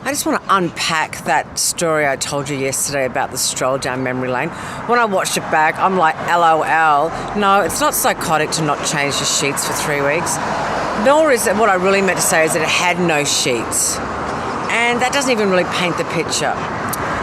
I just want to unpack that story I told you yesterday about the stroll down memory lane. When I watched it back, I'm like, LOL. No, it's not psychotic to not change the sheets for 3 weeks. Nor is it, what I really meant to say is that it had no sheets. And that doesn't even really paint the picture.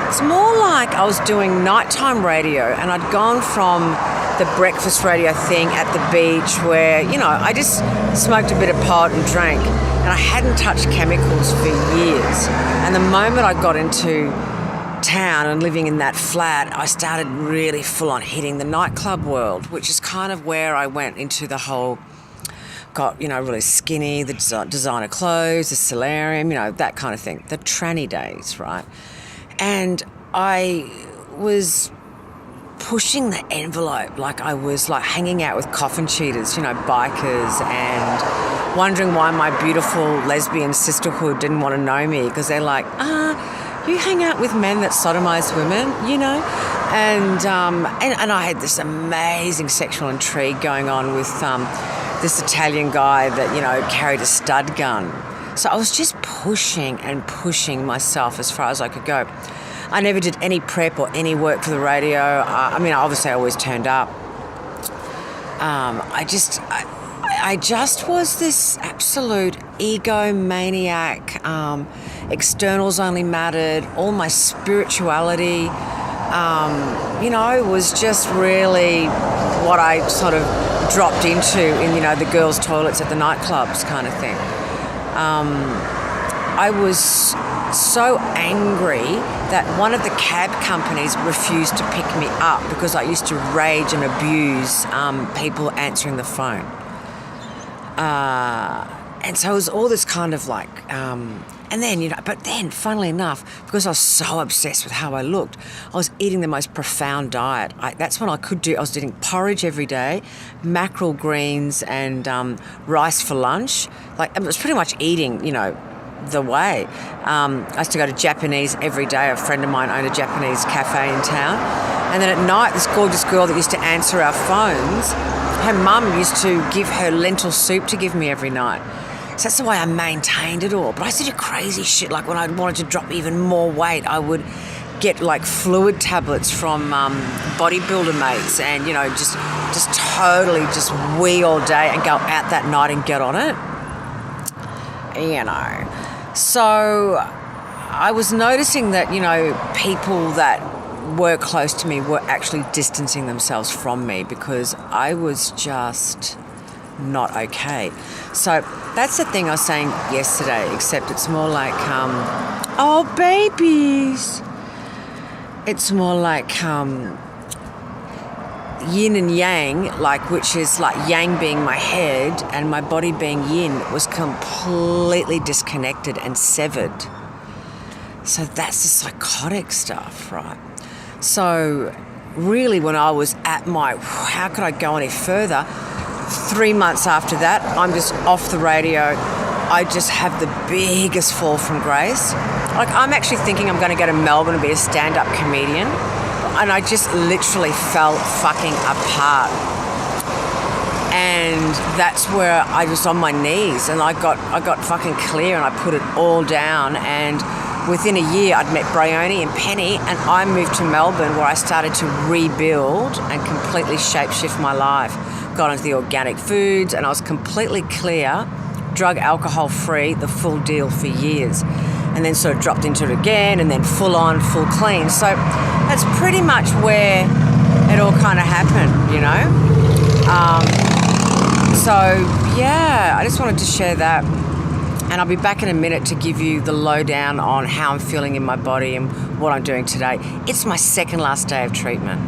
It's more like I was doing nighttime radio and I'd gone from the breakfast radio thing at the beach where, I just smoked a bit of pot and drank. And I hadn't touched chemicals for years. And the moment I got into town and living in that flat, I started really full on hitting the nightclub world, which is kind of where I went into the whole, got, really skinny, the designer clothes, the solarium, that kind of thing. The tranny days, right? And I was pushing the envelope, like I was like hanging out with coffin cheaters, bikers, and wondering why my beautiful lesbian sisterhood didn't want to know me, because they're like, you hang out with men that sodomize women, and I had this amazing sexual intrigue going on with this Italian guy that carried a stud gun. So I was just pushing and pushing myself as far as I could go. I never did any prep or any work for the radio. Obviously I always turned up. I just was this absolute egomaniac. Externals only mattered. All my spirituality, was just really what I sort of dropped into in, the girls' toilets at the nightclubs kind of thing. I was so angry that one of the cab companies refused to pick me up because I used to rage and abuse people answering the phone. And so it was all this kind of like, but then, funnily enough, because I was so obsessed with how I looked, I was eating the most profound diet. That's what I could do. I was eating porridge every day, mackerel greens and rice for lunch. Like, it was pretty much eating, the way. I used to go to Japanese every day. A friend of mine owned a Japanese cafe in town. And then at night, this gorgeous girl that used to answer our phones, her mum used to give her lentil soup to give me every night. So that's the way I maintained it all. But I used to do crazy shit. Like when I wanted to drop even more weight, I would get like fluid tablets from bodybuilder mates and, just totally just wee all day and go out that night and get on it. So I was noticing that, people that were close to me were actually distancing themselves from me because I was just not okay. So that's the thing I was saying yesterday, except it's more like, oh, babies. It's more like yin and yang, which is like yang being my head and my body being yin was completely disconnected and severed. So that's the psychotic stuff, right? So really when I was at my, how could I go any further? 3 months after that, I'm just off the radio. I just have the biggest fall from grace. Like I'm actually thinking I'm going to go to Melbourne and be a stand-up comedian. And I just literally fell fucking apart. And that's where I was on my knees and I got fucking clear and I put it all down. And within a year, I'd met Bryony and Penny and I moved to Melbourne where I started to rebuild and completely shapeshift my life. Got into the organic foods and I was completely clear, drug, alcohol free, the full deal for years. And then sort of dropped into it again and then full on, full clean. So that's pretty much where it all kind of happened, I just wanted to share that. And I'll be back in a minute to give you the lowdown on how I'm feeling in my body and what I'm doing today. It's my second last day of treatment.